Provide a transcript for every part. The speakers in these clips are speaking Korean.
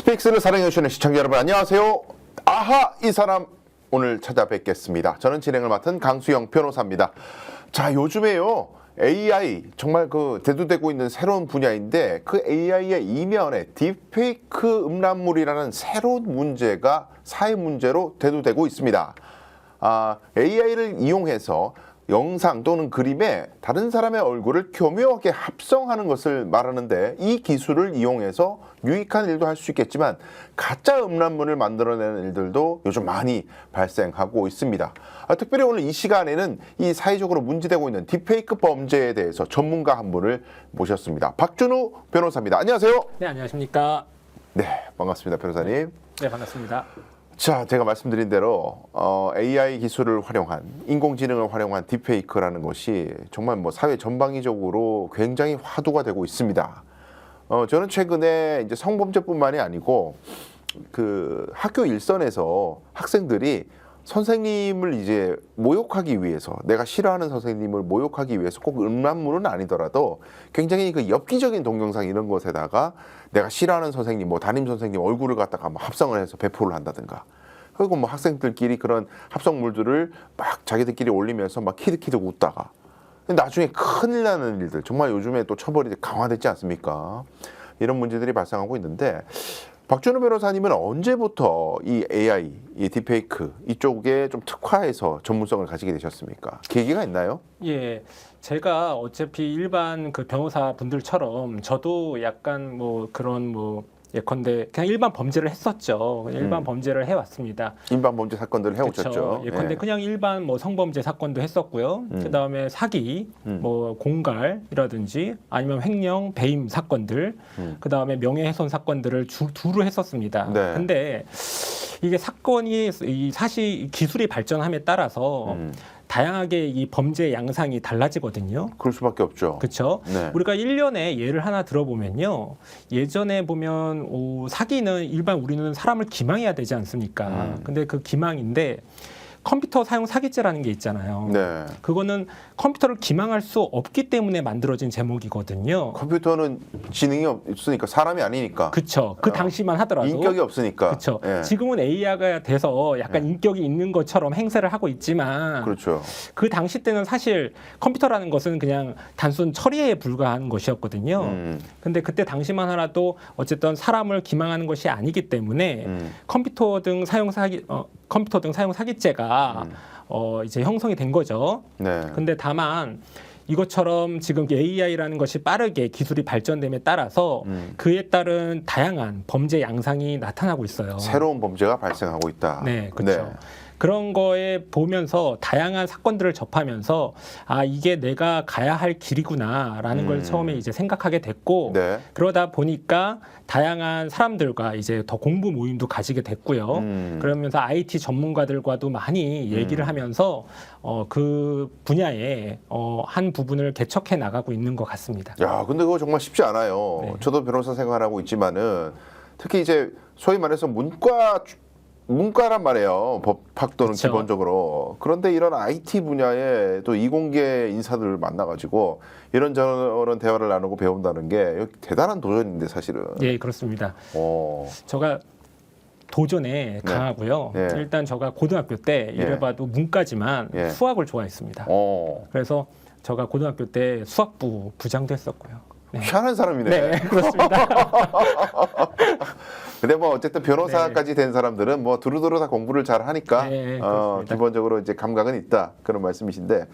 스픽스를 사랑해주시는 시청자 여러분 안녕하세요. 아하 이 사람 오늘 찾아뵙겠습니다. 저는 진행을 맡은 강수영 변호사입니다. 자, 요즘에요 AI 정말 대두되고 있는 새로운 분야인데 그 AI의 이면에 딥페이크 음란물이라는 새로운 문제가 사회 문제로 대두되고 있습니다. AI를 이용해서 영상 또는 그림에 다른 사람의 얼굴을 교묘하게 합성하는 것을 말하는데, 이 기술을 이용해서 유익한 일도 할 수 있겠지만 가짜 음란물을 만들어내는 일들도 요즘 많이 발생하고 있습니다. 특별히 오늘 이 시간에는 이 사회적으로 문제되고 있는 딥페이크 범죄에 대해서 전문가 한 분을 모셨습니다. 박준우 변호사입니다. 안녕하세요. 네, 안녕하십니까. 네, 반갑습니다, 변호사님. 네, 반갑습니다. 자, 제가 말씀드린 대로 AI 기술을 활용한, 인공지능을 활용한 딥페이크라는 것이 정말 사회 전방위적으로 굉장히 화두가 되고 있습니다. 저는 최근에 이제 성범죄뿐만이 아니고 학교 일선에서 학생들이 선생님을 이제 모욕하기 위해서, 내가 싫어하는 선생님을 모욕하기 위해서 꼭 음란물은 아니더라도 굉장히 엽기적인 동영상 이런 것에다가 내가 싫어하는 선생님, 담임 선생님 얼굴을 갖다가 합성을 해서 배포를 한다든가, 그리고 학생들끼리 그런 합성물들을 막 자기들끼리 올리면서 막 키득키득 웃다가 나중에 큰일 나는 일들, 정말 요즘에 또 처벌이 강화되지 않습니까? 이런 문제들이 발생하고 있는데, 박준우 변호사님은 언제부터 이 AI, 이 딥페이크 이쪽에 좀 특화해서 전문성을 가지게 되셨습니까? 계기가 있나요? 예, 제가 어차피 일반 변호사 분들처럼 저도 약간 예컨대 그냥 일반 범죄를 했었죠. 그냥 일반 범죄를 해왔습니다. 일반 범죄 사건들을 해오셨죠. 그렇죠. 예컨대 예. 그냥 일반 성범죄 사건도 했었고요. 그다음에 사기, 공갈이라든지 아니면 횡령, 배임 사건들, 그다음에 명예훼손 사건들을 두루 했었습니다. 네. 근데 이게 사건이 사실 기술이 발전함에 따라서 다양하게 이 범죄 양상이 달라지거든요. 그럴 수밖에 없죠. 그렇죠. 네. 우리가 1년에 예를 하나 들어보면요. 예전에 보면 사기는 일반 우리는 사람을 기망해야 되지 않습니까? 근데 그 기망인데 컴퓨터 사용 사기죄라는 게 있잖아요. 네. 그거는 컴퓨터를 기망할 수 없기 때문에 만들어진 제목이거든요. 컴퓨터는 지능이 없으니까, 사람이 아니니까. 그렇죠. 그 당시만 하더라도 인격이 없으니까. 그렇죠. 예. 지금은 AI가 돼서 약간 인격이 있는 것처럼 행세를 하고 있지만, 그렇죠. 그 당시 때는 사실 컴퓨터라는 것은 그냥 단순 처리에 불과한 것이었거든요. 근데 그때 당시만 하나도 어쨌든 사람을 기망하는 것이 아니기 때문에 컴퓨터 등 사용 사기죄가 이제 형성이 된 거죠. 네. 근데 다만 이것처럼 지금 AI라는 것이 빠르게 기술이 발전됨에 따라서 그에 따른 다양한 범죄 양상이 나타나고 있어요. 새로운 범죄가 발생하고 있다. 네, 그렇죠. 네. 그런 거에 보면서 다양한 사건들을 접하면서 이게 내가 가야 할 길이구나라는 걸 처음에 이제 생각하게 됐고, 네. 그러다 보니까 다양한 사람들과 이제 더 공부 모임도 가지게 됐고요. 그러면서 IT 전문가들과도 많이 얘기를 하면서 그 분야의 한 부분을 개척해 나가고 있는 것 같습니다. 야, 근데 그거 정말 쉽지 않아요. 네. 저도 변호사 생활하고 있지만은 특히 이제 소위 말해서 문과란 말이에요. 법학도는 그쵸. 기본적으로. 그런데 이런 IT 분야에 또 이공계 인사들을 만나가지고 이런저런 대화를 나누고 배운다는 게 대단한 도전인데, 사실은. 예, 그렇습니다. 오. 제가 도전에 강하고요. 네. 일단 제가 고등학교 때 이래봐도 문과지만 예. 수학을 좋아했습니다. 그래서 제가 고등학교 때 수학부 부장도 했었고요. 네. 희한한 사람이네. 네, 그렇습니다. 근데 어쨌든 변호사까지 된 사람들은 두루두루 다 공부를 잘 하니까 네, 그렇습니다. 기본적으로 이제 감각은 있다, 그런 말씀이신데,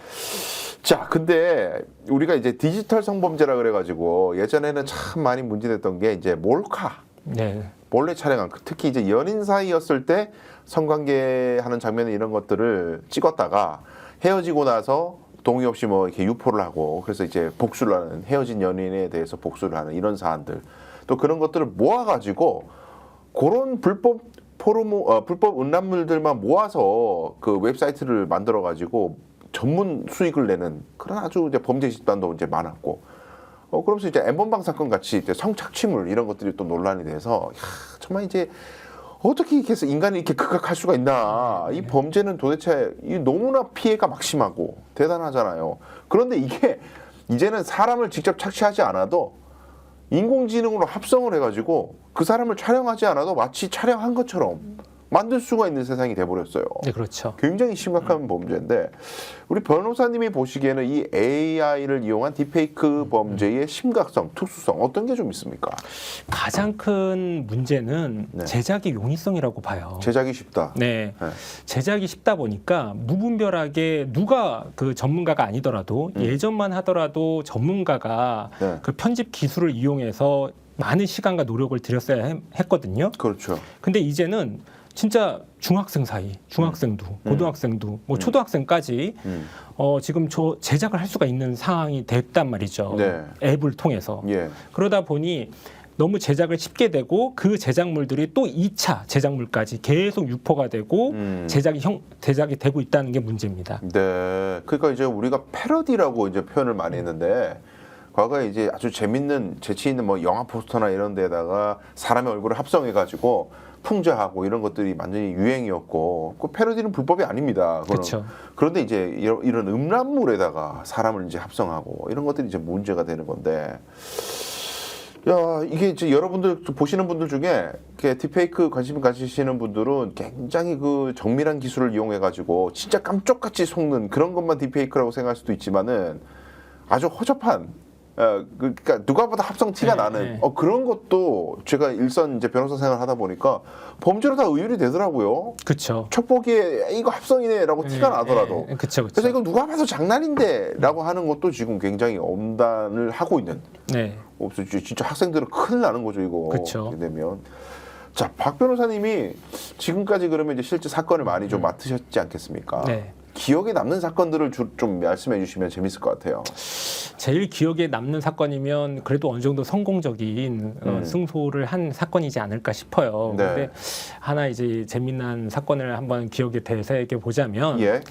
자, 근데 우리가 이제 디지털 성범죄라 그래가지고 예전에는 참 많이 문제됐던 게 이제 몰카, 네. 몰래 촬영한, 특히 이제 연인 사이였을 때 성관계하는 장면, 이런 것들을 찍었다가 헤어지고 나서 동의 없이 이렇게 유포를 하고, 그래서 이제 복수를 하는, 헤어진 연인에 대해서 복수를 하는 이런 사안들, 또 그런 것들을 모아가지고 그런 불법 음란물들만 모아서 그 웹사이트를 만들어가지고 전문 수익을 내는 그런 아주 이제 범죄 집단도 이제 많았고, 그러면서 이제 엠번방 사건 같이 이제 성착취물 이런 것들이 또 논란이 돼서, 정말 이제 어떻게 이렇게 해서 인간이 이렇게 극악할 수가 있나. 이 범죄는 도대체 너무나 피해가 막심하고 대단하잖아요. 그런데 이게 이제는 사람을 직접 착취하지 않아도 인공지능으로 합성을 해가지고 그 사람을 촬영하지 않아도 마치 촬영한 것처럼 만들 수가 있는 세상이 돼버렸어요. 네, 그렇죠. 굉장히 심각한 범죄인데 우리 변호사님이 보시기에는 이 AI를 이용한 딥페이크 범죄의 심각성, 특수성 어떤 게 좀 있습니까? 가장 큰 문제는 네. 제작의 용이성이라고 봐요. 제작이 쉽다. 네. 네. 제작이 쉽다 보니까 무분별하게 누가 그 전문가가 아니더라도 예전만 하더라도 전문가가 네. 그 편집 기술을 이용해서 많은 시간과 노력을 들였어야 했거든요. 그렇죠. 근데 이제는 진짜 중학생 사이, 중학생도, 고등학생도, 뭐 초등학생까지 지금 제작을 할 수가 있는 상황이 됐단 말이죠. 네. 앱을 통해서. 예. 그러다 보니 너무 제작을 쉽게 되고 그 제작물들이 또 2차 제작물까지 계속 유포가 되고 제작이 되고 있다는 게 문제입니다. 네. 그러니까 이제 우리가 패러디라고 이제 표현을 많이 했는데 과거에 이제 아주 재밌는 재치 있는 뭐 영화 포스터나 이런 데다가 사람의 얼굴을 합성해 가지고 풍자하고 이런 것들이 완전히 유행이었고 그 패러디는 불법이 아닙니다. 그렇죠. 그런데 이제 이런 음란물에다가 사람을 이제 합성하고 이런 것들이 이제 문제가 되는 건데 야 이게 이제 여러분들 보시는 분들 중에 이렇게 딥페이크 관심 가지시는 분들은 굉장히 그 정밀한 기술을 이용해 가지고 진짜 깜짝같이 속는 그런 것만 딥페이크라고 생각할 수도 있지만은 아주 허접한 그러니까 누가 보다 합성 티가 네, 나는 네. 그런 것도 제가 일선 이제 변호사 생활 하다 보니까 범죄로 다 의율이 되더라고요. 그렇죠. 첫 보기에 이거 합성이네라고 티가 나더라도. 그렇죠. 그래서 이거 누가 봐서 장난인데라고 하는 것도 지금 굉장히 엄단을 하고 있는. 네. 없어 진짜 학생들은 큰일 나는 거죠 이거. 그쵸. 이렇게 되면. 자, 박 변호사님이 지금까지 그러면 이제 실제 사건을 많이 좀 맡으셨지 않겠습니까? 네. 기억에 남는 사건들을 좀 말씀해 주시면 재밌을 것 같아요. 제일 기억에 남는 사건이면 그래도 어느 정도 성공적인 승소를 한 사건이지 않을까 싶어요. 네. 근데 하나 이제 재미난 사건을 한번 기억에 되새겨 보자면 예.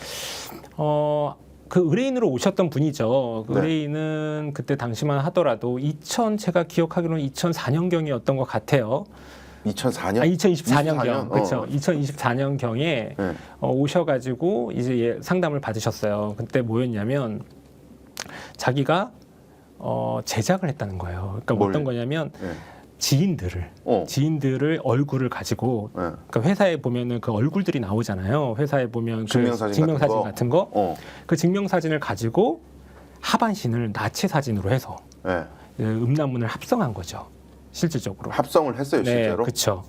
그 의뢰인으로 오셨던 분이죠. 그 네. 의뢰인은 그때 당시만 하더라도 제가 기억하기로는 2004년경이었던 것 같아요. 2004년? 2024년경. 그렇죠. 2024년경에 네. 오셔가지고 이제 상담을 받으셨어요. 그때 뭐였냐면 자기가 제작을 했다는 거예요. 그러니까 어떤 거냐면 네. 지인들을 얼굴을 가지고 네. 그러니까 회사에 보면은 그 얼굴들이 나오잖아요. 회사에 보면 증명사진 같은 거. 그 증명사진을 가지고 하반신을 나치 사진으로 해서 네. 음란물을 합성한 거죠. 실질적으로. 합성을 했어요, 네, 실제로? 그렇죠.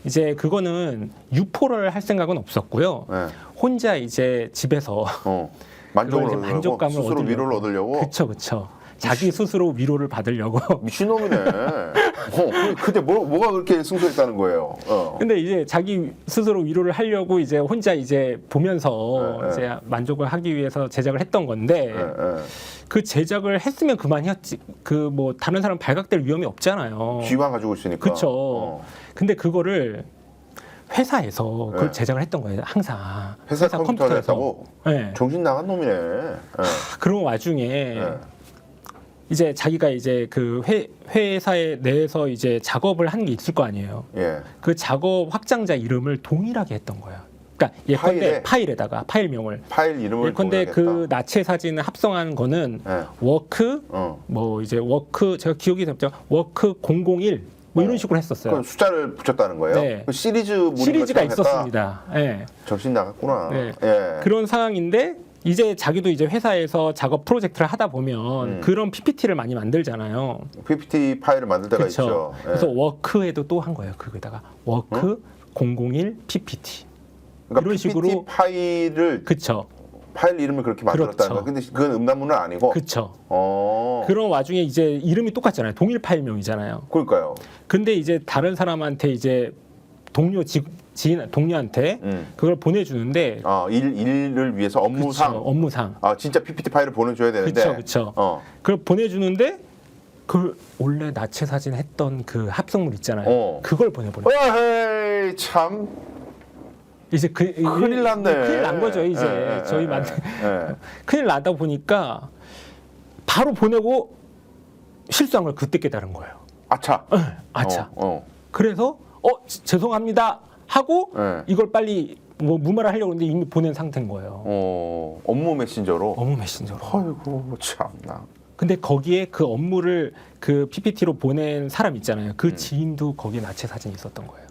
이제 그거는 유포를 할 생각은 없었고요. 네. 혼자 이제 집에서 만족을 그걸 이제 만족감을 스스로 얻으려고. 위로를 얻으려고? 그렇죠. 자기 스스로 위로를 받으려고. 미친놈이네. 근데 뭐가 그렇게 승소했다는 거예요? 근데 이제 자기 스스로 위로를 하려고 이제 혼자 이제 보면서 네, 이제 만족을 하기 위해서 제작을 했던 건데 그 제작을 했으면 그만이었지. 그 뭐 다른 사람 발각될 위험이 없잖아요. 쥐만 가지고 있으니까. 그렇죠. 근데 그거를 회사에서 그걸 네. 제작을 했던 거예요. 항상 회사 컴퓨터를 했다고? 네. 정신 나간 놈이네. 그런 와중에 이제 자기가 이제 그 회사에 내에서 이제 작업을 한 게 있을 거 아니에요. 예. 그 작업 확장자 이름을 동일하게 했던 거예요. 그러니까 예컨대 파일에다가 파일명을. 파일 이름을 예컨대 그 나체 사진을 합성한 거는 워크 뭐 이제 워크 제가 기억이 잡죠. 워크 001 뭐 이런 식으로 했었어요. 그 숫자를 붙였다는 거예요? 네. 그 시리즈가 있었습니다. 네. 정신 나갔구나. 네. 예. 그런 상황인데 이제 자기도 이제 회사에서 작업 프로젝트를 하다 보면 그런 PPT를 많이 만들잖아요. PPT 파일을 만들 때가 그쵸? 있죠. 예. 그래서 워크에도 또 한 거예요. 그거다가 워크 001 PPT. 그러니까 이런 PPT 식으로 파일을 그쵸. 파일 이름을 그렇게 만들었다는 그렇죠. 거예요. 근데 그건 음란물은 아니고. 그쵸. 어. 그런 와중에 이제 이름이 똑같잖아요. 동일 파일명이잖아요. 그러니까요. 근데 이제 다른 사람한테 이제 동료한테 그걸 보내주는데 일을 위해서 업무상. 그쵸, 업무상. 진짜 PPT 파일을 보내줘야 되는데. 그쵸. 그걸 보내주는데 그 원래 나체 사진 했던 그 합성물 있잖아요. 그걸 보내버려요. 에이, 참. 이제 큰일 났네. 큰일 난 거죠. 이제 저희 큰일 나다 보니까 바로 보내고 실수한 걸 그때 깨달은 거예요. 아차. 아차. 그래서 죄송합니다 하고 이걸 빨리 뭐 무마를 하려고 했는데 이미 보낸 상태인 거예요. 업무 메신저로. 업무 메신저로. 아이고 참나. 근데 거기에 그 업무를 그 PPT로 보낸 사람 있잖아요. 그 지인도 거기에 나체 사진이 있었던 거예요.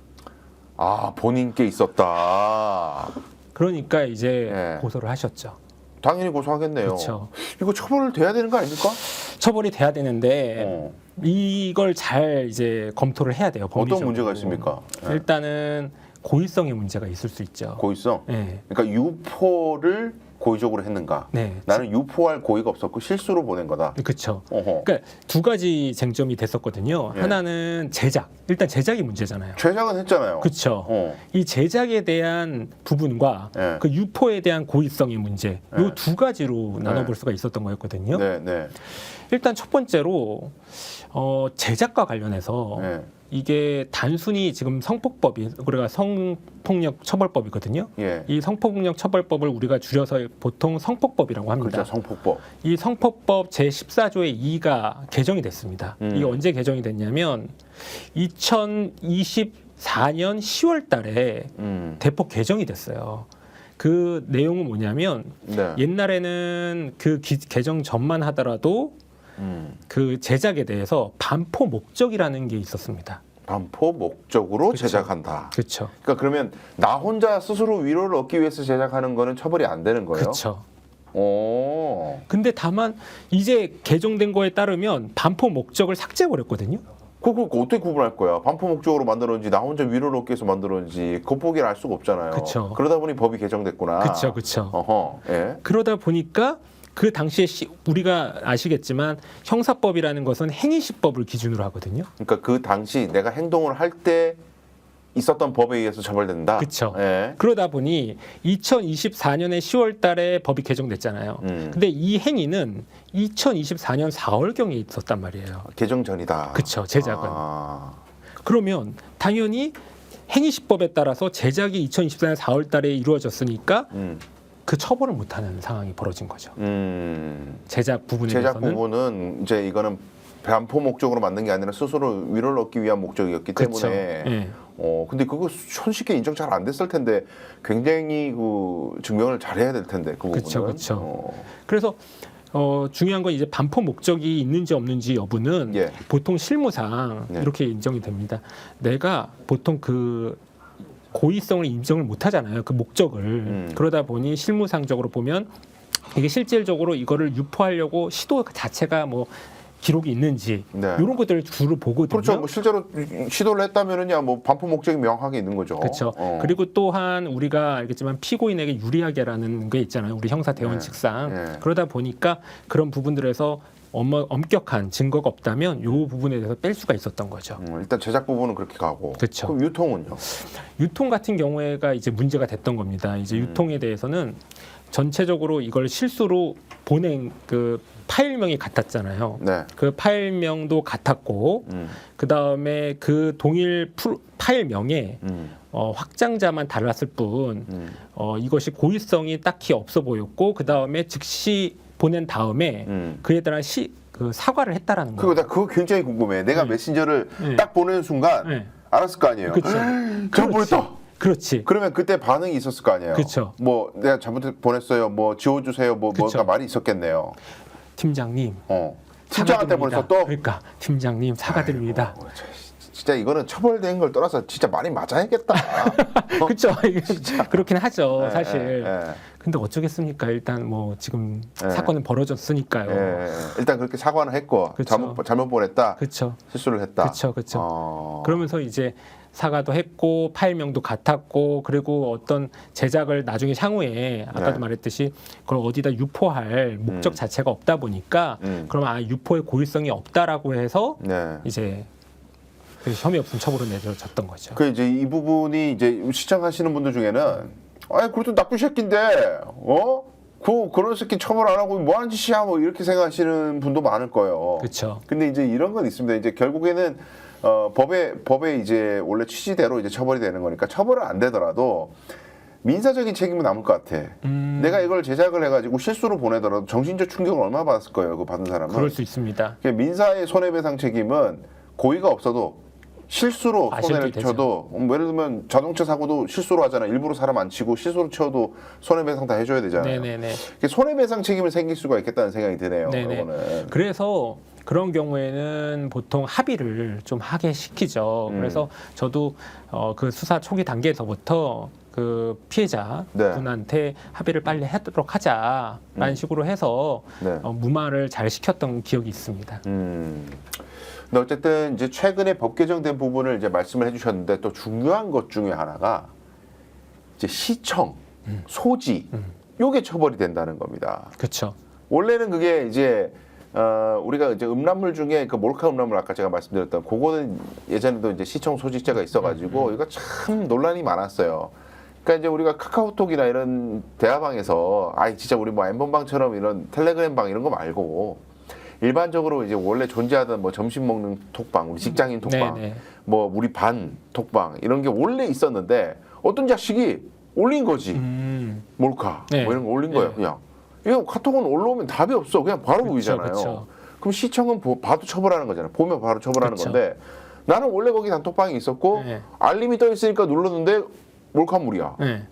아, 본인께 있었다. 그러니까 이제 예. 고소를 하셨죠. 당연히 고소하겠네요. 그렇죠. 이거 처벌을 돼야 되는 거 아닙니까? 처벌이 돼야 되는데 어. 이걸 잘 이제 검토를 해야 돼요. 어떤 법리적으로. 문제가 있습니까? 예. 일단은 고의성의 문제가 있을 수 있죠. 고의성? 네. 그러니까 유포를 고의적으로 했는가? 네. 나는 유포할 고의가 없었고 실수로 보낸 거다. 그렇죠. 어허. 그러니까 두 가지 쟁점이 됐었거든요. 예. 하나는 제작. 일단 제작이 문제잖아요. 제작은 했잖아요. 그렇죠. 어. 이 제작에 대한 부분과 예. 그 유포에 대한 고의성의 문제, 예. 요 두 가지로 나눠볼 예. 수가 있었던 거였거든요. 네, 네. 일단 첫 번째로 제작과 관련해서 네. 이게 단순히 지금 성폭법이 우리가 성폭력 처벌법이거든요. 예. 이 성폭력 처벌법을 우리가 줄여서 보통 성폭법이라고 합니다. 그렇죠. 성폭법. 이 성폭법 제14조의 2가 개정이 됐습니다. 이게 언제 개정이 됐냐면 2024년 10월 달에 대폭 개정이 됐어요. 그 내용은 뭐냐면 네. 옛날에는 그 개정 전만 하더라도 그 제작에 대해서 반포 목적이라는 게 있었습니다. 반포 목적으로 그쵸. 제작한다. 그렇죠. 그러니까 그러면 나 혼자 스스로 위로를 얻기 위해서 제작하는 거는 처벌이 안 되는 거예요? 그렇죠. 오. 근데 다만 이제 개정된 거에 따르면 반포 목적을 삭제해 버렸거든요. 그거 어떻게 구분할 거야? 반포 목적으로 만들었는지 나 혼자 위로를 얻기 위해서 만들었는지 겉보기를 알 수가 없잖아요. 그쵸. 그러다 보니 법이 개정됐구나. 그렇죠. 그렇죠. 어허. 예. 그러다 보니까 그 당시에 우리가 아시겠지만 형사법이라는 것은 행위시법을 기준으로 하거든요. 그러니까 그 당시 내가 행동을 할 때 있었던 법에 의해서 처벌된다. 그쵸. 예. 그러다 보니 2024년에 10월 달에 법이 개정됐잖아요. 근데 이 행위는 2024년 4월경에 있었단 말이에요. 개정 전이다. 그쵸, 제작은. 아. 그러면 당연히 행위시법에 따라서 제작이 2024년 4월 달에 이루어졌으니까 그 처벌을 못하는 상황이 벌어진 거죠. 제작 부분에 제작 대해서는. 부분은 이제 이거는 반포 목적으로 만든 게 아니라 스스로 위로를 얻기 위한 목적이었기 그쵸. 때문에. 예. 근데 그거 손쉽게 인정 잘 안 됐을 텐데 굉장히 그 증명을 잘해야 될 텐데 그 부분은. 그쵸, 그쵸. 그래서 중요한 건 이제 반포 목적이 있는지 없는지 여부는 예. 보통 실무상 네. 이렇게 인정이 됩니다. 내가 보통 그 고의성을 인정을 못 하잖아요. 그 목적을. 그러다 보니 실무상적으로 보면 이게 실질적으로 이거를 유포하려고 시도 자체가 뭐 기록이 있는지 네. 이런 것들을 주로 보거든요. 그렇죠. 뭐 실제로 시도를 했다면은야 뭐 반포 목적이 명확하게 있는 거죠. 그렇죠. 그리고 또한 우리가 알겠지만 피고인에게 유리하게라는 게 있잖아요. 우리 형사 대원칙상. 네. 그러다 보니까 그런 부분들에서 엄격한 증거가 없다면 이 부분에 대해서 뺄 수가 있었던 거죠. 일단 제작 부분은 그렇게 가고. 그쵸. 그럼 유통은요? 유통 같은 경우에가 이제 문제가 됐던 겁니다. 이제 유통에 대해서는 전체적으로 이걸 실수로 보낸 그 파일명이 같았잖아요. 네. 그 파일명도 같았고 그 다음에 그 동일 파일명에 확장자만 달랐을 뿐 이것이 고의성이 딱히 없어 보였고 그 다음에 즉시 보낸 다음에 그에 대한 그 사과를 했다라는 거예요. 그거 굉장히 궁금해. 내가 네. 메신저를 네. 딱 보내는 순간 네. 알았을 거 아니에요. 그렇죠. 잘못 보냈다. 그렇지. 그러면 그때 반응이 있었을 거 아니에요. 그쵸. 뭐 내가 잘못 보냈어요. 뭐 지워주세요. 뭐 그쵸. 뭔가 말이 있었겠네요. 팀장님. 팀장한테 사과드립니다. 보냈어 또. 그러니까 팀장님 사과드립니다. 아이고, 진짜 이거는 처벌된 걸 떠나서 진짜 많이 맞아야겠다. 그렇죠. 그렇긴 하죠, 예, 사실. 예, 예. 근데 어쩌겠습니까? 일단 뭐 지금 예. 사건은 벌어졌으니까요. 예, 일단 그렇게 사과는 했고 그쵸. 잘못 보냈다. 그렇죠. 실수를 했다. 그렇죠. 그러면서 이제 사과도 했고 파일명도 같았고 그리고 어떤 제작을 나중에 향후에 아까도 네. 말했듯이 그걸 어디다 유포할 목적 자체가 없다 보니까 그럼 유포의 고의성이 없다라고 해서 네. 이제 그 혐의 없음 처벌을 내려졌던 거죠. 그 이제 이 부분이 이제 시청하시는 분들 중에는 아니 그것도 나쁜 새끼인데 그런 새끼 처벌 안 하고 뭐 하는 짓이야 뭐 이렇게 생각하시는 분도 많을 거예요. 그렇죠. 근데 이제 이런 건 있습니다. 이제 결국에는 법에 이제 원래 취지대로 이제 처벌이 되는 거니까 처벌은 안 되더라도 민사적인 책임은 남을 것 같아. 내가 이걸 제작을 해가지고 실수로 보내더라도 정신적 충격을 얼마나 받았을 거예요. 그 받은 사람은. 그럴 수 있습니다. 민사의 손해배상 책임은 고의가 없어도 실수로 손해를 과실이 쳐도 예를 들면 자동차 사고도 실수로 하잖아. 일부러 사람 안 치고 실수로 쳐도 손해배상 다 해줘야 되잖아요. 네네네. 손해배상 책임을 생길 수가 있겠다는 생각이 드네요. 네네. 이거는. 그래서 그런 경우에는 보통 합의를 좀 하게 시키죠. 그래서 저도 그 수사 초기 단계에서부터 그 피해자 네. 분한테 합의를 빨리 하도록 하자라는 식으로 해서 네. 무마를 잘 시켰던 기억이 있습니다. 근데 어쨌든 이제 최근에 법 개정된 부분을 이제 말씀을 해주셨는데 또 중요한 것 중에 하나가 이제 시청, 소지, 요게 처벌이 된다는 겁니다. 그렇죠. 원래는 그게 이제 우리가 이제 음란물 중에 그 몰카 음란물 아까 제가 말씀드렸던 그거는 예전에도 이제 시청 소지죄가 있어가지고 이거 참 논란이 많았어요. 그러니까 이제 우리가 카카오톡이나 이런 대화방에서 아이 진짜 우리 뭐 엠번방처럼 이런 텔레그램방 이런 거 말고 일반적으로 이제 원래 존재하던 뭐 점심 먹는 톡방, 우리 직장인 톡방, 네네. 뭐 우리 반 톡방 이런 게 원래 있었는데 어떤 자식이 올린 거지. 몰카 네. 뭐 이런 거 올린 네. 거예요. 그냥 이거 카톡은 올라오면 답이 없어. 그냥 바로 보이잖아요. 그쵸. 그럼 시청은 봐도 처벌하는 거잖아요. 보면 바로 처벌하는 그쵸. 건데 나는 원래 거기 단톡방이 있었고 네. 알림이 떠 있으니까 눌렀는데 몰카물이야. 네.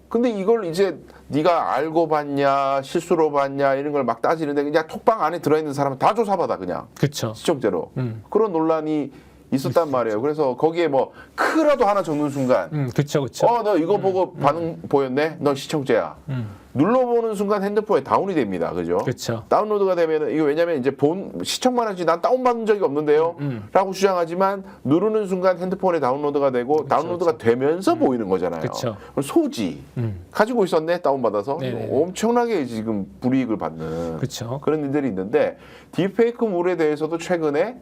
근데 이걸 이제 네가 알고 봤냐 실수로 봤냐 이런 걸 막 따지는데 그냥 톡방 안에 들어있는 사람은 다 조사받아 그냥 그렇죠. 시청죄로 그런 논란이 있었단 말이에요. 그래서 거기에 뭐 크라도 하나 적는 순간 그렇죠, 그렇죠. 너 이거 보고 반응 보였네? 너 시청죄야. 눌러보는 순간 핸드폰에 다운이 됩니다. 그죠? 그렇죠. 다운로드가 되면 이거 왜냐면 이제 시청만 하지 난 다운받은 적이 없는데요. 라고 주장하지만 누르는 순간 핸드폰에 다운로드가 되고 다운로드가 되면서 보이는 거잖아요. 그쵸. 그럼 소지 가지고 있었네 다운받아서 네네네. 엄청나게 지금 불이익을 받는 그쵸. 그런 일들이 있는데 딥페이크물에 대해서도 최근에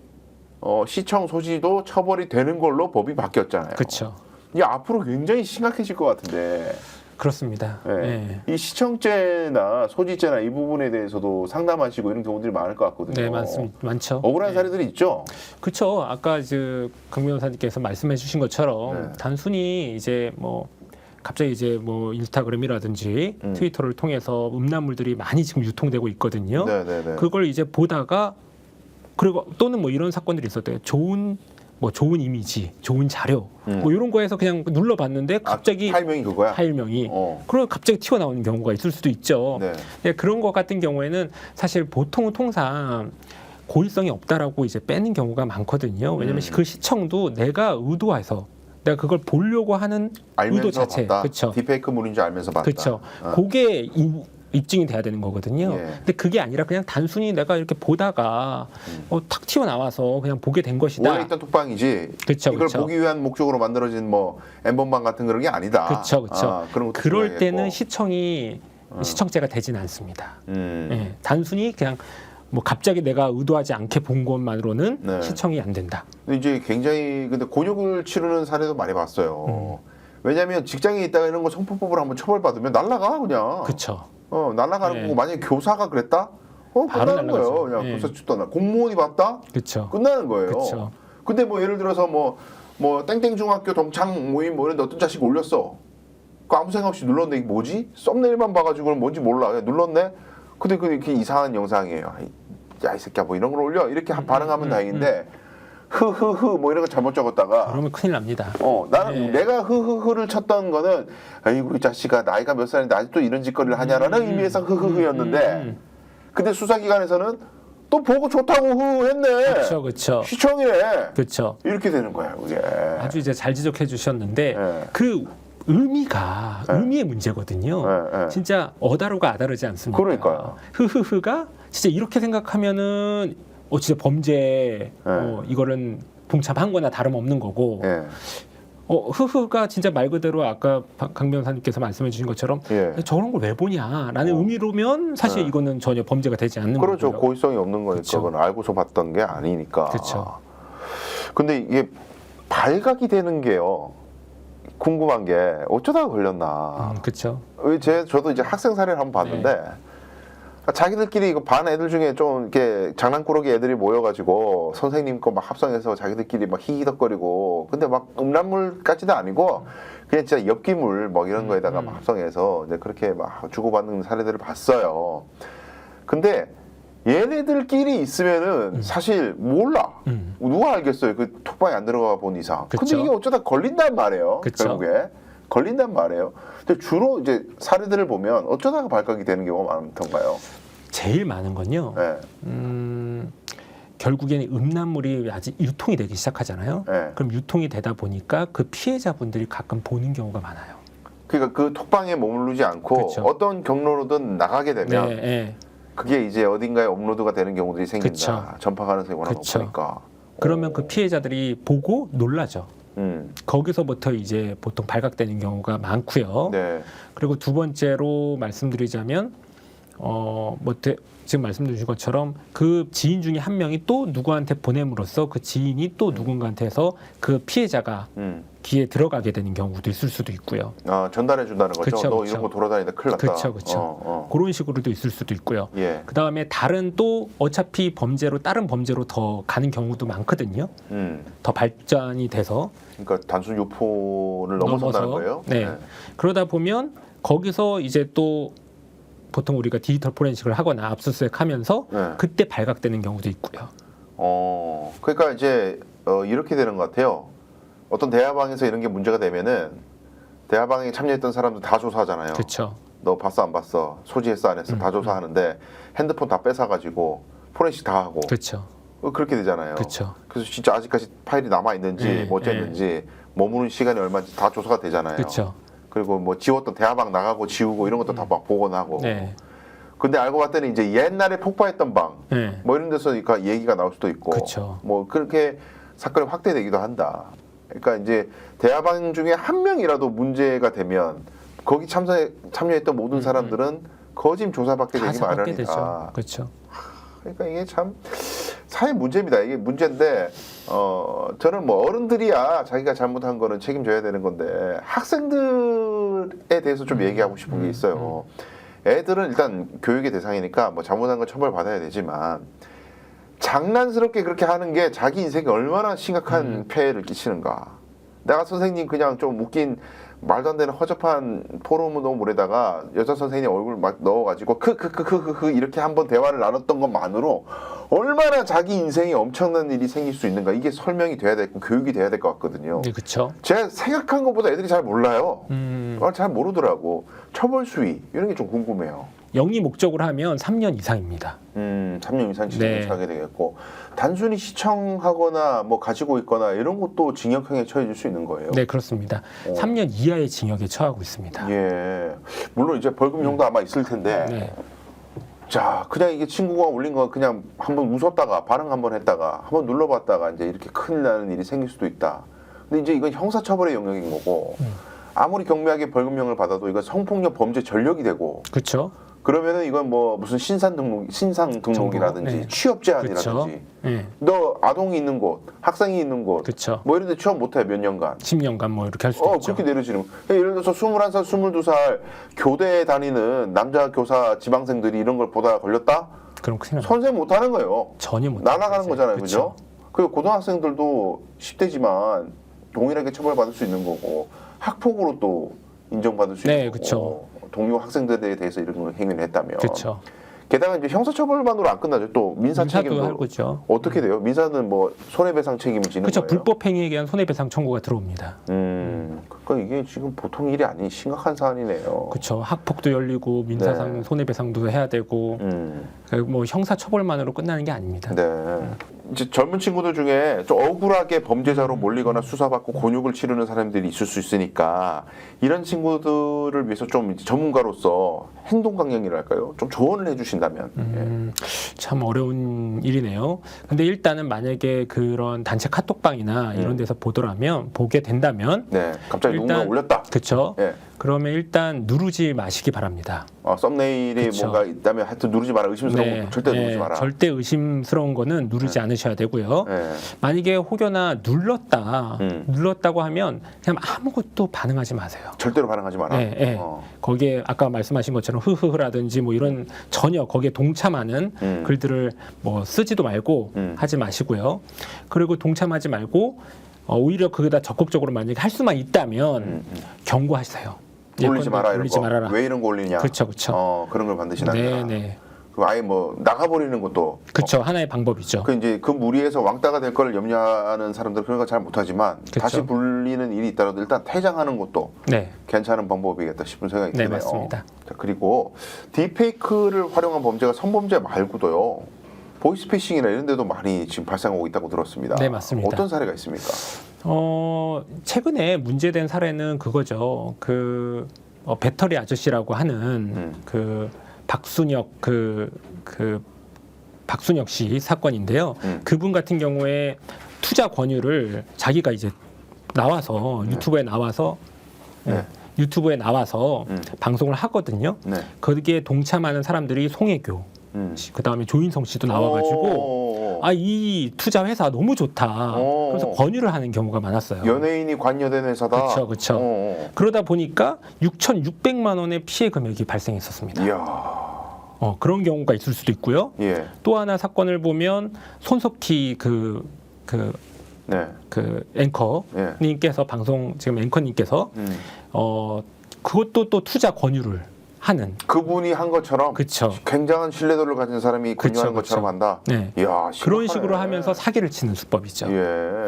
시청 소지도 처벌이 되는 걸로 법이 바뀌었잖아요. 그렇죠. 이게 앞으로 굉장히 심각해질 것 같은데 그렇습니다. 네. 네. 이 시청죄나 소지죄나 이 부분에 대해서도 상담하시고 이런 경우들이 많을 것 같거든요. 네, 많죠. 억울한 사례들이 있죠. 그렇죠. 아까 강 변호사님께서 말씀해주신 것처럼 네. 단순히 이제 뭐 갑자기 이제 뭐 인스타그램이라든지 트위터를 통해서 음란물들이 많이 지금 유통되고 있거든요. 네네네. 그걸 이제 보다가 그리고 또는 뭐 이런 사건들이 있었대요. 좋은 이미지, 좋은 자료, 뭐 이런 거에서 그냥 눌러봤는데 갑자기 파일명이 그거야. 파일명이 그럼 갑자기 튀어나오는 경우가 있을 수도 있죠. 네. 예, 그런 것 같은 경우에는 사실 통상 고의성이 없다라고 이제 빼는 경우가 많거든요. 왜냐하면 그 시청도 내가 의도해서 내가 그걸 보려고 하는 의도 알면서 자체, 봤다. 그렇죠. 딥페이크물인 줄 알면서 봤다. 그렇죠. 그게 입증이 돼야 되는 거거든요. 예. 근데 그게 아니라 그냥 단순히 내가 이렇게 보다가 탁 튀어나와서 그냥 보게 된 것이다. 원래 있던 톡방이지. 그쵸, 이걸 그쵸. 보기 위한 목적으로 만들어진 뭐 엠번방 같은 그런 게 아니다. 그렇죠, 그런 것도 그럴 중요하겠고. 때는 시청이 시청죄가 되진 않습니다. 예, 단순히 그냥 뭐 갑자기 내가 의도하지 않게 본 것만으로는 네. 시청이 안 된다. 근데 이제 굉장히 근데 곤욕을 치르는 사례도 많이 봤어요. 왜냐하면 직장에 있다가 이런 거 성폭법으로 한번 처벌받으면 날라가 그냥. 그렇죠. 날라가는 네. 거고 만약에 교사가 그랬다? 바로 끝나는 거예요. 날라가죠. 그냥 네. 교사 죽다 공무원이 봤다? 그렇죠. 끝나는 거예요. 그쵸. 근데 뭐 예를 들어서 뭐 땡땡 중학교 동창 모임 뭐 이런 데 어떤 자식 올렸어. 그 아무 생각 없이 눌렀는데 이게 뭐지? 썸네일만 봐가지고는 뭔지 몰라. 그냥 눌렀네. 근데 그게 이상한 영상이에요. 야 이 새끼야 뭐 이런 걸 올려 이렇게 반응하면 다행인데 흐흐흐 뭐 이런 거 잘못 적었다가 그러면 큰일 납니다. 나는 네. 내가 흐흐흐를 쳤던 거는 아이고 이 자식아 나이가 몇 살인데 아직도 이런 짓거리를 하냐라는 의미에서 흐흐흐였는데 근데 수사기관에서는 또 보고 좋다고 흐흐했네. 그렇죠. 시청이네. 그렇죠. 이렇게 되는 거예요 그게. 아주 이제 잘 지적해 주셨는데 네. 그 의미의 문제거든요. 네. 진짜 어다루가 아다르지 않습니까? 그러니까요. 흐흐흐가 진짜 이렇게 생각하면은 진짜 범죄 이거는 봉참한 거나 다름없는 거고 예. 흐흐가 진짜 말 그대로 아까 강 변호사님께서 말씀해 주신 것처럼 예. 저런 걸 왜 보냐라는 의미로면 사실 이거는 전혀 범죄가 되지 않는 그렇죠. 거고요. 고의성이 없는 거니까 그쵸. 그건 알고서 봤던 게 아니니까. 그쵸. 근데 이게 발각이 되는 게요. 궁금한 게 어쩌다가 걸렸나. 그렇죠. 저도 이제 학생 사례를 한번 봤는데 자기들끼리 이거 반 애들 중에 좀 이렇게 장난꾸러기 애들이 모여가지고 선생님 거 막 합성해서 자기들끼리 막 히히덕거리고 근데 막 음란물까지도 아니고 그냥 진짜 엽기물 뭐 이런 거에다가 막 합성해서 이제 그렇게 막 주고받는 사례들을 봤어요. 근데 얘네들끼리 있으면은 사실 몰라. 누가 알겠어요? 그 톡방에 안 들어가 본 이상. 그쵸. 근데 이게 어쩌다 걸린단 말이에요. 그쵸. 결국에 걸린단 말이에요. 근데 주로 이제 사례들을 보면 어쩌다가 발각이 되는 경우가 많던가요? 제일 많은 건요. 네. 결국에는 음란물이 아직 유통이 되기 시작하잖아요. 네. 그럼 유통이 되다 보니까 그 피해자분들이 가끔 보는 경우가 많아요. 그러니까 그 톡방에 머무르지 않고 그쵸. 어떤 경로로든 나가게 되면 네, 네. 그게 이제 어딘가에 업로드가 되는 경우들이 생긴다. 그쵸. 전파 가능성이 워낙 그쵸. 높으니까. 그러면 그 피해자들이 보고 놀라죠. 음. 거기서부터 이제 보통 발각되는 경우가 많고요. 네. 그리고 두 번째로 말씀드리자면 지금 말씀 주신 것처럼 그 지인 중에 한 명이 또 누구한테 보냄으로써 그 지인이 또 누군가한테서 그 피해자가 귀에 들어가게 되는 경우도 있을 수도 있고요. 아, 전달해 준다는 거죠. 그쵸, 너 그쵸. 이런 거 돌아다니다 큰일 났다. 그렇죠. 그런 식으로도 있을 수도 있고요. 예. 그 다음에 다른 또 어차피 다른 범죄로 더 가는 경우도 많거든요. 더 발전이 돼서 그러니까 단순 유포를 넘어선다는 거예요. 네. 그러다 보면 거기서 이제 또 보통 우리가 디지털 포렌식을 하거나 압수수색하면서 네. 그때 발각되는 경우도 있고요. 그러니까 이제 이렇게 되는 것 같아요. 어떤 대화방에서 이런 게 문제가 되면은 대화방에 참여했던 사람들 다 조사하잖아요. 그렇죠. 너 봤어 안 봤어? 소지했어 안 했어? 다 조사하는데 핸드폰 다 뺏어가지고 포렌식 다 하고 그렇죠. 그렇게 되잖아요. 그렇죠. 그래서 진짜 아직까지 파일이 남아 있는지 뭐 어쨌는지 머무는 시간이 얼마인지 다 조사가 되잖아요. 그렇죠. 그리고 뭐 지웠던 대화방 나가고 지우고 이런 것도 다 막 복원하고. 네. 근데 알고 봤더니 이제 옛날에 폭파했던 방, 네. 뭐 이런 데서 얘기가 나올 수도 있고, 그쵸. 뭐 그렇게 사건이 확대되기도 한다. 그러니까 이제 대화방 중에 한 명이라도 문제가 되면 거기 참여했던 모든 사람들은 거짓 조사받게 다 되기 잡게 되죠. 마련이다. 그렇죠. 그러니까 이게 참 사회 문제입니다. 이게 문제인데 저는 뭐 어른들이야 자기가 잘못한 거는 책임져야 되는 건데 학생들에 대해서 좀 얘기하고 싶은 게 있어요. 애들은 일단 교육의 대상이니까 뭐 잘못한 건 처벌받아야 되지만 장난스럽게 그렇게 하는 게 자기 인생에 얼마나 심각한 폐해를 끼치는가. 내가 선생님 그냥 좀 웃긴 말도 안 되는 허접한 포르노물에다가 여자 선생님 얼굴 막 넣어가지고 이렇게 한번 대화를 나눴던 것만으로 얼마나 자기 인생에 엄청난 일이 생길 수 있는가. 이게 설명이 돼야 되고 교육이 돼야 될 것 같거든요. 네, 그렇죠. 제가 생각한 것보다 애들이 잘 몰라요. 잘 모르더라고. 처벌 수위 이런 게 좀 궁금해요. 영리 목적으로 하면 3년 이상입니다. 3년 이상 징역을 네. 하게 되겠고 단순히 시청하거나 뭐 가지고 있거나 이런 것도 징역형에 처해질 수 있는 거예요. 네, 그렇습니다. 3년 이하의 징역에 처하고 있습니다. 예, 물론 이제 벌금형도 아마 있을 텐데. 네. 자, 그냥 이게 친구가 올린 거 그냥 한번 웃었다가 반응 한번 했다가 한번 눌러봤다가 이제 이렇게 큰일 나는 일이 생길 수도 있다. 근데 이제 이건 형사처벌의 영역인 거고 아무리 경미하게 벌금형을 받아도 이건 성폭력 범죄 전력이 되고. 그렇죠. 그러면은 이건 뭐 무슨 신상 등록이라든지 네. 취업 제한이라든지 네. 너 아동이 있는 곳, 학생이 있는 곳, 그쵸. 뭐 이런 데 취업 못해 몇 년간. 10년간 뭐 이렇게 할 수도 있죠. 그렇게 내려지는 거. 예를 들어서 21살, 22살 교대에 다니는 남자 교사 지방생들이 이런 걸 보다가 걸렸다? 그럼 큰일 납니다. 선생 못하는 거예요. 전혀 못 날아가는 거잖아요, 그쵸. 그죠? 그리고 고등학생들도 10대지만 동일하게 처벌받을 수 있는 거고 학폭으로 또 인정받을 수 네, 있는 그쵸. 거고 동료 학생들에 대해서 이런 걸 행위를 했다면 그렇죠. 게다가 이제 형사처벌만으로 안 끝나죠. 또 민사 민사도 책임도 하고 있죠. 어떻게 돼요? 민사는 뭐 손해배상 책임을 지는 그렇죠. 거예요? 불법 행위에 대한 손해배상 청구가 들어옵니다. 그러니까 이게 지금 보통 일이 아닌 심각한 사안이네요. 그렇죠. 학폭도 열리고 민사상 네. 손해배상도 해야 되고 뭐 형사 처벌만으로 끝나는 게 아닙니다. 네. 이제 젊은 친구들 중에 좀 억울하게 범죄자로 몰리거나 수사받고 곤욕을 치르는 사람들이 있을 수 있으니까 이런 친구들을 위해서 좀 이제 전문가로서 행동 강령이랄까요? 좀 조언을 해주신다면. 참 어려운 일이네요. 근데 일단은 만약에 그런 단체 카톡방이나 이런 데서 보게 된다면 네. 갑자기 일단- 누군가 올렸다. 그렇죠. 예. 그러면 일단 누르지 마시기 바랍니다. 썸네일이 그쵸. 뭔가 있다면 하여튼 누르지 마라. 의심스러운 거 절대 누르지 마라. 절대 의심스러운 거는 누르지 않으셔야 되고요. 네. 만약에 혹여나 눌렀다고 하면 그냥 아무것도 반응하지 마세요. 절대로 반응하지 마라. 네, 네. 거기에 아까 말씀하신 것처럼 흐흐흐라든지 뭐 이런 전혀 거기에 동참하는 글들을 뭐 쓰지도 말고 하지 마시고요. 그리고 동참하지 말고 오히려 그게다 적극적으로 만약에 할 수만 있다면 경고하세요. 올리지 마라 이런 올리지 거. 말아라. 왜 이런 거 올리냐. 그렇죠, 그렇죠. 그런 걸 반드시 남겨라. 네. 그 아예 뭐 나가버리는 것도 그렇죠. 하나의 방법이죠. 그 이제 그 무리에서 왕따가 될 걸 염려하는 사람들 그런 거 잘 못하지만 그쵸. 다시 불리는 일이 있더라도 일단 퇴장하는 것도 네. 괜찮은 방법이겠다 싶은 생각이 네, 드네요. 맞습니다. 자, 그리고 딥페이크를 활용한 범죄가 성범죄 말고도요. 보이스피싱이나 이런 데도 많이 지금 발생하고 있다고 들었습니다. 네, 맞습니다. 어떤 사례가 있습니까? 최근에 문제된 사례는 그거죠. 그 배터리 아저씨라고 하는 그 박순혁 박순혁 씨 사건인데요. 그분 같은 경우에 투자 권유를 자기가 이제 나와서 유튜브에 나와서 유튜브에 나와서 방송을 하거든요. 네. 거기에 동참하는 사람들이 송혜교, 그다음에 조인성 씨도 나와가지고 이 투자 회사 너무 좋다. 그래서 권유를 하는 경우가 많았어요. 연예인이 관여된 회사다. 그렇죠. 그러다 보니까 6,600만 원의 피해 금액이 발생했었습니다. 이야. 그런 경우가 있을 수도 있고요. 예. 또 하나 사건을 보면 손석희 네. 그 앵커님께서 방송 지금 앵커님께서 그것도 또 투자 권유를 하는 그분이 한 것처럼 그쵸. 굉장한 신뢰도를 가진 사람이 권유하는 것처럼 한다. 네. 이야, 그런 심각하네. 식으로 하면서 사기를 치는 수법이죠. 예.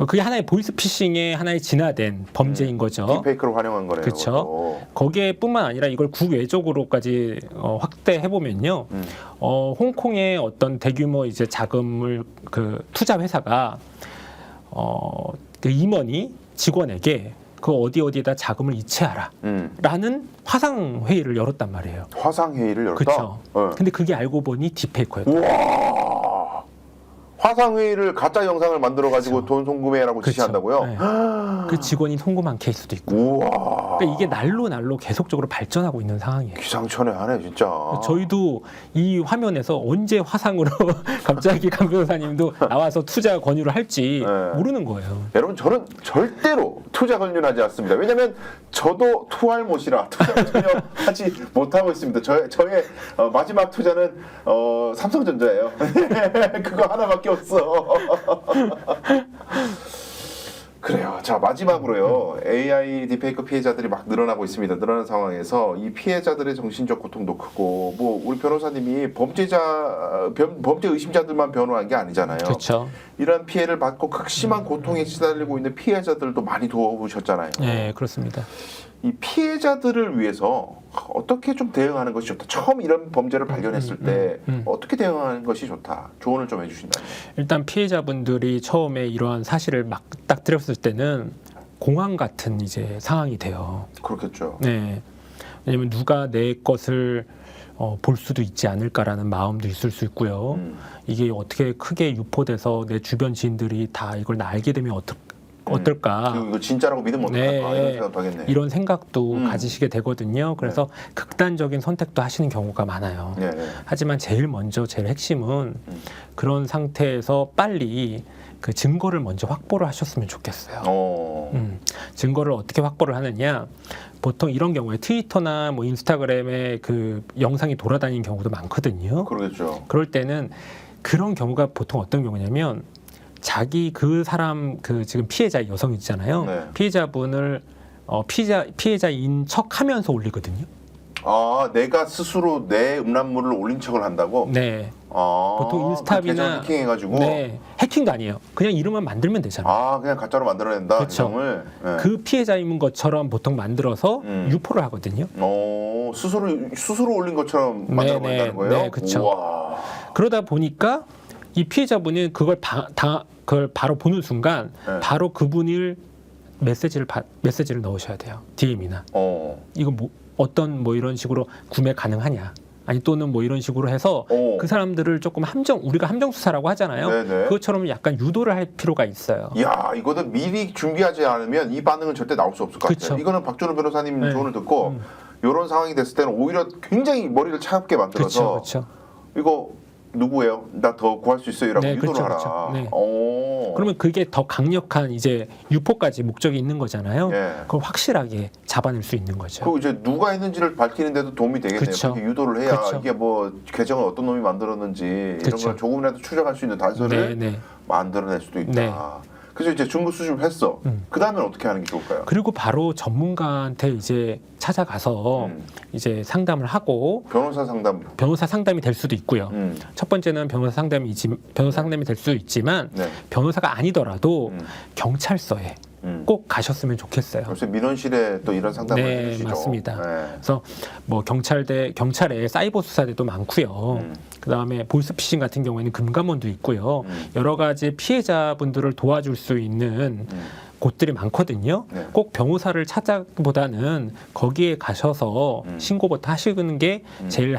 그게 하나의 보이스피싱의 하나의 진화된 범죄인 거죠. 딥페이크를 활용한 거네요. 그렇죠. 그것도. 거기에뿐만 아니라 이걸 국외적으로까지 확대해 보면요. 홍콩의 어떤 대규모 이제 자금을 그 투자 회사가 그 임원이 직원에게 그 어디에다 자금을 이체하라라는 화상 회의를 열었단 말이에요. 화상 회의를 열었다. 그렇죠. 네. 근데 그게 알고 보니 딥페이커였다. 우와. 화상 회의를 가짜 영상을 만들어 가지고 돈 송금해라고 그렇죠. 지시한다고요? 네. 그 직원이 송금한 케이스도 있고. 우와. 그러니까 이게 날로 계속적으로 발전하고 있는 상황이에요. 기상천외하네 진짜. 저희도 이 화면에서 언제 화상으로 갑자기 강 변호사님도 나와서 투자 권유를 할지 네. 모르는 거예요. 여러분 저는 절대로 투자 권유하지 않습니다. 왜냐하면 저도 투알못이라 투자 전혀 하지 못하고 있습니다. 저의 마지막 투자는 삼성전자예요. 그거 하나밖에 없어. 그래요. 자 마지막으로요. AI 딥페이크 피해자들이 막 늘어나고 있습니다. 늘어나는 상황에서 이 피해자들의 정신적 고통도 크고 뭐 우리 변호사님이 범죄 의심자들만 변호한 게 아니잖아요. 그렇죠. 이런 피해를 받고 극심한 고통에 시달리고 있는 피해자들도 많이 도와보셨잖아요. 네, 그렇습니다. 이 피해자들을 위해서 어떻게 좀 대응하는 것이 좋다. 처음 이런 범죄를 발견했을 때 어떻게 대응하는 것이 좋다. 조언을 좀 해주신다면. 일단 피해자분들이 처음에 이러한 사실을 막 딱 들었을 때는 공황 같은 이제 상황이 돼요. 그렇겠죠. 네. 왜냐면 누가 내 것을 볼 수도 있지 않을까라는 마음도 있을 수 있고요. 이게 어떻게 크게 유포돼서 내 주변 지인들이 다 이걸 알게 되면 어떨까? 이거 진짜라고 믿으면 어떡할까? 이런 생각도 하겠네. 이런 생각도 가지시게 되거든요. 그래서 극단적인 선택도 하시는 경우가 많아요. 네. 하지만 제일 핵심은 그런 상태에서 빨리 그 증거를 먼저 확보를 하셨으면 좋겠어요. 증거를 어떻게 확보를 하느냐? 보통 이런 경우에 트위터나 뭐 인스타그램에 그 영상이 돌아다니는 경우도 많거든요. 그러겠죠. 그럴 때는 그런 경우가 보통 어떤 경우냐면 자기 그 사람 그 지금 피해자 여성이잖아요. 네. 피해자분을 피해자인 척하면서 올리거든요. 아, 내가 스스로 내 음란물을 올린 척을 한다고? 네. 아, 보통 인스타비나 그 해킹해가지고. 네, 해킹도 아니에요. 그냥 이름만 만들면 되잖아요. 아, 그냥 가짜로 만들어낸다. 그쵸. 계정을. 네. 그 피해자인 것처럼 보통 만들어서 유포를 하거든요. 스스로 올린 것처럼 만들어 버린다는 거예요? 네, 그렇죠. 우와. 그러다 보니까 이 피해자분이 그걸 바로 보는 순간 네. 바로 그분을 메시지를 넣으셔야 돼요. DM이나. 이거 뭐 어떤 뭐 이런 식으로 구매 가능하냐? 아니 또는 뭐 이런 식으로 해서 그 사람들을 조금 우리가 함정 수사라고 하잖아요. 네네. 그것처럼 약간 유도를 할 필요가 있어요. 이야, 이거는 미리 준비하지 않으면 이 반응은 절대 나올 수 없을 것 그쵸. 같아요. 이거는 박준호 변호사님 네. 조언을 듣고 이런 상황이 됐을 때는 오히려 굉장히 머리를 차갑게 만들어서 그렇죠. 이거 누구예요? 나 더 구할 수 있어요라고 네, 유도를 그쵸, 하라. 그쵸. 네. 오. 그러면 그게 더 강력한 이제 유포까지 목적이 있는 거잖아요. 예. 그걸 확실하게 잡아낼 수 있는 거죠. 그 이제 누가 했는지를 밝히는데도 도움이 되겠네요. 그쵸. 그렇게 유도를 해야 그쵸. 이게 뭐 계정을 어떤 놈이 만들었는지 이런 그쵸. 걸 조금이라도 추적할 수 있는 단서를 네. 만들어낼 수도 있다. 네. 그래서 이제 증거 수집을 했어. 그 다음엔 어떻게 하는 게 좋을까요? 그리고 바로 전문가한테 이제 찾아가서 이제 상담을 하고 변호사 상담. 변호사 상담이 될 수도 있고요. 첫 번째는 변호사 상담이 될 수도 있지만 네. 변호사가 아니더라도 경찰서에 꼭 가셨으면 좋겠어요. 요새 민원실에 또 이런 상담을 네, 해주시죠. 맞습니다. 네. 그래서 뭐 경찰에 사이버 수사대도 많고요. 그다음에 보이스피싱 같은 경우에는 금감원도 있고요. 여러 가지 피해자분들을 도와줄 수 있는 곳들이 많거든요. 네. 꼭 변호사를 찾아보다는 거기에 가셔서 신고부터 하시는 게 제일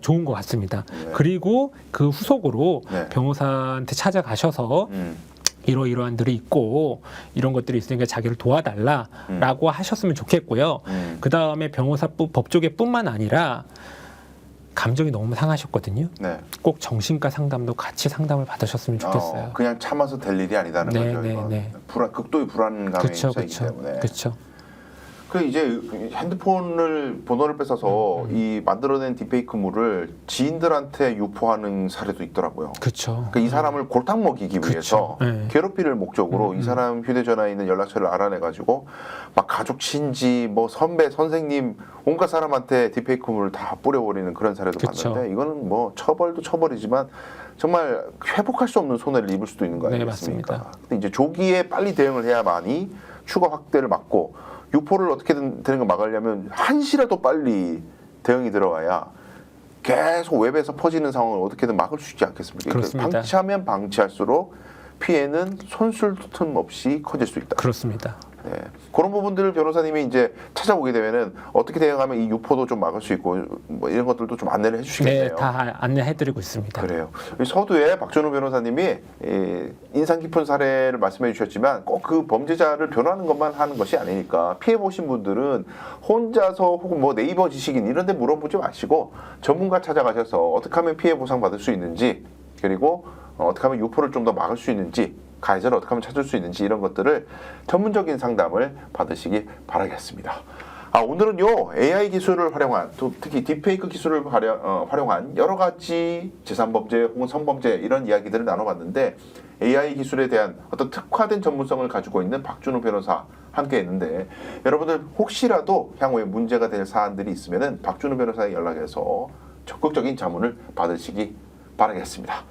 좋은 것 같습니다. 네. 그리고 그 후속으로 네. 변호사한테 찾아가셔서 이러이러한들이 있고 이런 것들이 있으니까 자기를 도와달라라고 하셨으면 좋겠고요. 그 다음에 법조계뿐만 아니라 감정이 너무 상하셨거든요. 네. 꼭 정신과 상담도 같이 상담을 받으셨으면 좋겠어요. 그냥 참아서 될 일이 아니다는 네, 거죠. 네, 이건. 네. 극도의 불안감에 그렇죠, 있기 때문에. 그렇죠. 그 이제 핸드폰을 번호를 뺏어서 이 만들어낸 딥페이크물을 지인들한테 유포하는 사례도 있더라고요. 그렇죠. 그러니까 이 사람을 골탕 먹이기 위해서 네. 괴롭히를 목적으로 이 사람 휴대전화에 있는 연락처를 알아내가지고 막 가족 친지 뭐 선배 선생님 온갖 사람한테 딥페이크물을 다 뿌려버리는 그런 사례도 그쵸. 봤는데 이거는 뭐 처벌도 처벌이지만 정말 회복할 수 없는 손해를 입을 수도 있는 거 네, 아니겠습니까? 맞습니다. 근데 이제 조기에 빨리 대응을 해야만이 추가 확대를 막고 유포를 어떻게든 되는 거 막으려면 한시라도 빨리 대응이 들어와야 계속 웹에서 퍼지는 상황을 어떻게든 막을 수 있지 않겠습니까? 그렇습니다. 방치하면 방치할수록 피해는 손쓸 틈 없이 커질 수 있다. 그렇습니다. 네. 그런 부분들을 변호사님이 이제 찾아보게 되면은 어떻게 대응하면 이 유포도 좀 막을 수 있고 뭐 이런 것들도 좀 안내를 해주시겠네요. 네, 다 안내해드리고 있습니다. 그래요. 서두에 박준우 변호사님이 인상 깊은 사례를 말씀해 주셨지만 꼭 그 범죄자를 변호하는 것만 하는 것이 아니니까 피해 보신 분들은 혼자서 혹은 뭐 네이버 지식인 이런 데 물어보지 마시고 전문가 찾아가셔서 어떻게 하면 피해 보상 받을 수 있는지 그리고 어떻게 하면 유포를 좀 더 막을 수 있는지 가해자를 어떻게 하면 찾을 수 있는지 이런 것들을 전문적인 상담을 받으시기 바라겠습니다. 오늘은요 AI 기술을 활용한 특히 딥페이크 기술을 활용한 여러 가지 재산범죄 혹은 성범죄 이런 이야기들을 나눠봤는데 AI 기술에 대한 어떤 특화된 전문성을 가지고 있는 박준우 변호사 함께했는데 여러분들 혹시라도 향후에 문제가 될 사안들이 있으면은 박준우 변호사에 연락해서 적극적인 자문을 받으시기 바라겠습니다.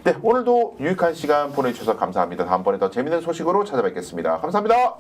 네, 오늘도 유익한 시간 보내주셔서 감사합니다. 다음번에 더 재미있는 소식으로 찾아뵙겠습니다. 감사합니다.